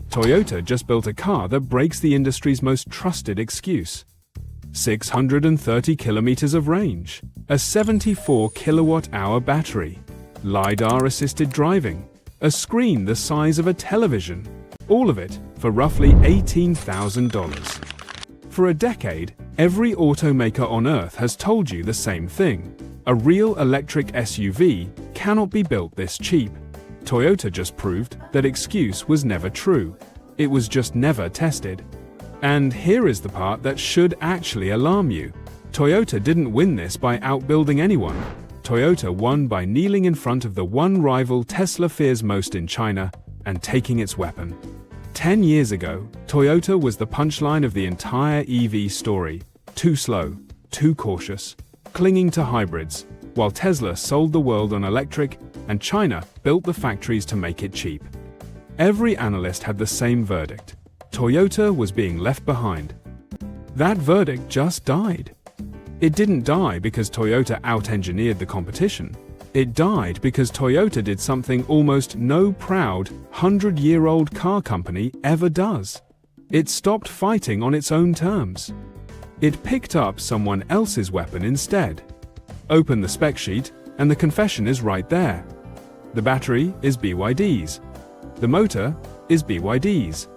Toyota just built a car that breaks the industry's most trusted excuse. 630 kilometers of range, a 74 kilowatt-hour battery, LiDAR-assisted driving, a screen the size of a television, all of it for roughly $18,000. For a decade, every automaker on Earth has told you the same thing. A real electric SUV cannot be built this cheap. Toyota just proved that excuse was never true. It was just never tested. And here is the part that should actually alarm you. Toyota didn't win this by outbuilding anyone. Toyota won by kneeling in front of the one rival Tesla fears most in China and taking its weapon. 10 years ago, Toyota was the punchline of the entire EV story. Too slow, too cautious, clinging to hybrids, while Tesla sold the world on electric and China built the factories to make it cheap. Every analyst had the same verdict. Toyota was being left behind. That verdict just died. It didn't die because Toyota out-engineered the competition. It died because Toyota did something almost no proud, 100-year-old car company ever does. It stopped fighting on its own terms. It picked up someone else's weapon instead. Open the spec sheet, and the confession is right there. The battery is BYD's. The motor is BYD's.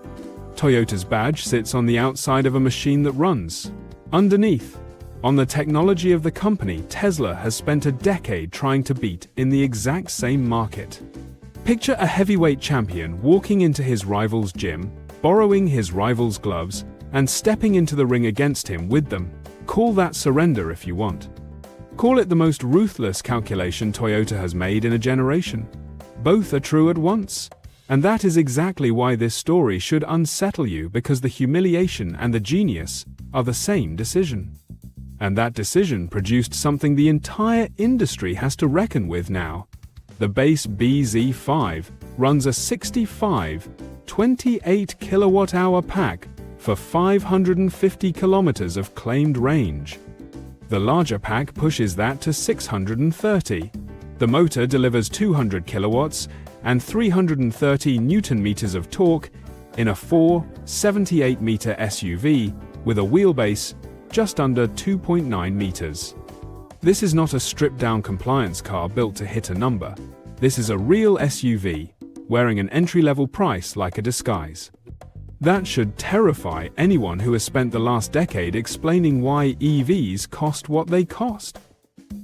Toyota's badge sits on the outside of a machine that runs. Underneath, on the technology of the company Tesla has spent a decade trying to beat in the exact same market. Picture a heavyweight champion walking into his rival's gym, borrowing his rival's gloves, and stepping into the ring against him with them. Call that surrender if you want. Call it the most ruthless calculation Toyota has made in a generation. Both are true at once. And that is exactly why this story should unsettle you, because the humiliation and the genius are the same decision. And that decision produced something the entire industry has to reckon with now. The base BZ5 runs a 65, 28 kilowatt-hour pack for 550 kilometers of claimed range. The larger pack pushes that to 630. The motor delivers 200 kilowatts and 330 newton-meters of torque in a 478-meter SUV with a wheelbase just under 2.9 meters. This is not a stripped-down compliance car built to hit a number. This is a real SUV, wearing an entry-level price like a disguise. That should terrify anyone who has spent the last decade explaining why EVs cost what they cost.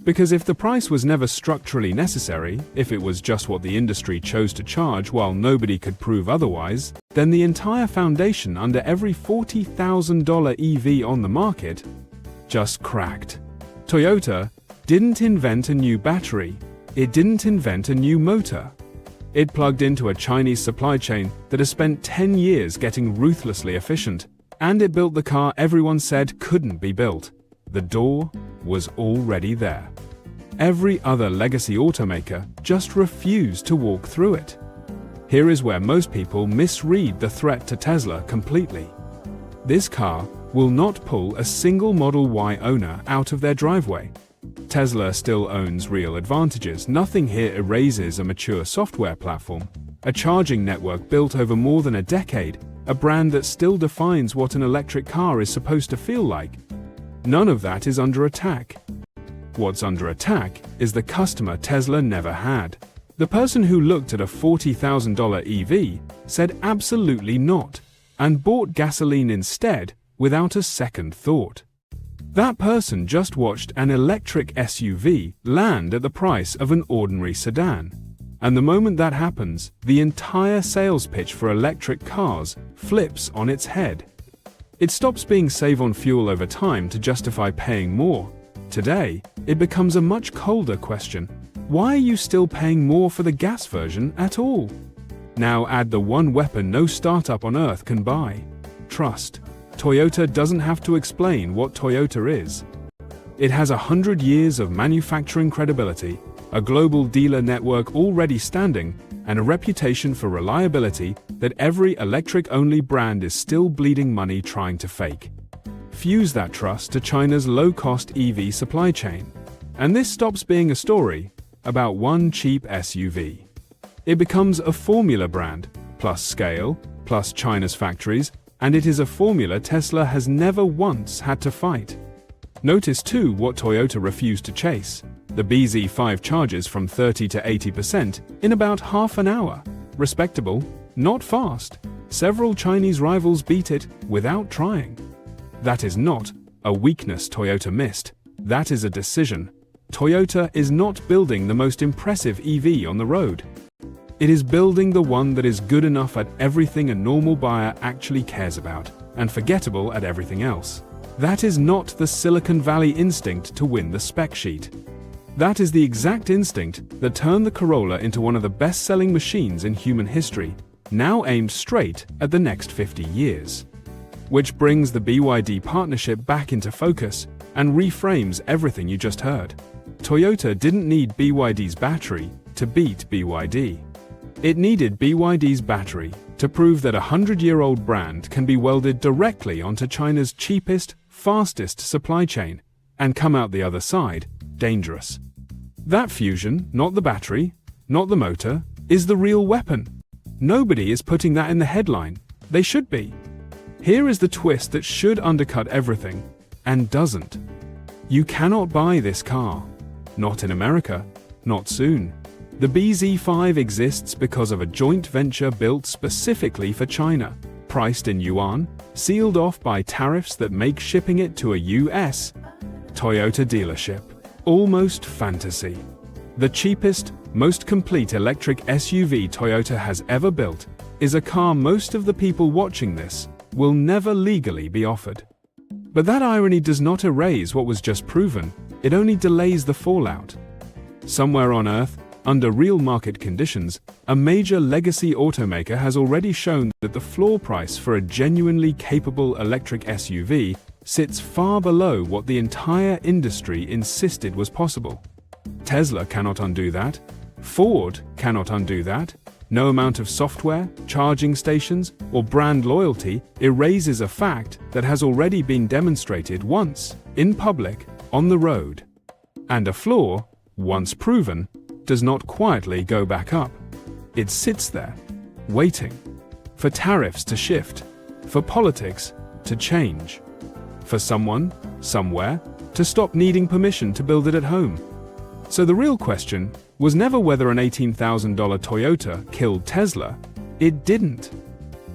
Because if the price was never structurally necessary, if it was just what the industry chose to charge while nobody could prove otherwise, then the entire foundation under every $40,000 EV on the market just cracked. Toyota didn't invent a new battery. It didn't invent a new motor. It plugged into a Chinese supply chain that has spent 10 years getting ruthlessly efficient, and it built the car everyone said couldn't be built. The door was already there. Every other legacy automaker just refused to walk through it. Here is where most people misread the threat to Tesla completely. This car will not pull a single Model Y owner out of their driveway. Tesla still owns real advantages. Nothing here erases a mature software platform, a charging network built over more than a decade, a brand that still defines what an electric car is supposed to feel like. None of that is under attack. What's under attack is the customer Tesla never had. The person who looked at a $40,000 EV said absolutely not, and bought gasoline instead without a second thought. That person just watched an electric SUV land at the price of an ordinary sedan. And the moment that happens, the entire sales pitch for electric cars flips on its head. It stops being save on fuel over time to justify paying more. Today, it becomes a much colder question. Why are you still paying more for the gas version at all? Now add the one weapon no startup on Earth can buy: trust. Toyota doesn't have to explain what Toyota is. It has 100 years of manufacturing credibility, a global dealer network already standing, and a reputation for reliability that every electric-only brand is still bleeding money trying to fake. Fuse that trust to China's low-cost EV supply chain, and this stops being a story about one cheap SUV. It becomes a formula brand, plus scale, plus China's factories, and it is a formula Tesla has never once had to fight. Notice too what Toyota refused to chase. The BZ5 charges from 30 to 80% in about half an hour. Respectable, not fast. Several Chinese rivals beat it without trying. That is not a weakness Toyota missed. That is a decision. Toyota is not building the most impressive EV on the road. It is building the one that is good enough at everything a normal buyer actually cares about, and forgettable at everything else. That is not the Silicon Valley instinct to win the spec sheet. That is the exact instinct that turned the Corolla into one of the best-selling machines in human history, now aimed straight at the next 50 years. Which brings the BYD partnership back into focus and reframes everything you just heard. Toyota didn't need BYD's battery to beat BYD. It needed BYD's battery to prove that a 100-year-old brand can be welded directly onto China's cheapest, fastest supply chain and come out the other side dangerous. That fusion, not the battery, not the motor, is the real weapon. Nobody is putting that in the headline. They should be. Here is the twist that should undercut everything, and doesn't. You cannot buy this car. Not in America. Not soon. The BZ5 exists because of a joint venture built specifically for China, priced in yuan, sealed off by tariffs that make shipping it to a US Toyota dealership almost fantasy. The cheapest, most complete electric SUV Toyota has ever built is a car most of the people watching this will never legally be offered. But that irony does not erase what was just proven, it only delays the fallout. Somewhere on Earth, under real market conditions, a major legacy automaker has already shown that the floor price for a genuinely capable electric SUV sits far below what the entire industry insisted was possible. Tesla cannot undo that. Ford cannot undo that. No amount of software, charging stations, or brand loyalty erases a fact that has already been demonstrated once, in public, on the road. And a floor, once proven, does not quietly go back up. It sits there, waiting, for tariffs to shift, for politics to change, for someone, somewhere, to stop needing permission to build it at home. So the real question was never whether an $18,000 Toyota killed Tesla. It didn't.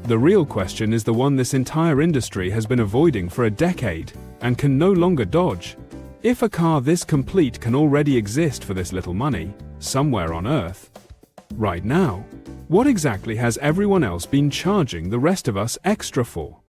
The real question is the one this entire industry has been avoiding for a decade and can no longer dodge. If a car this complete can already exist for this little money, somewhere on Earth, right now, what exactly has everyone else been charging the rest of us extra for?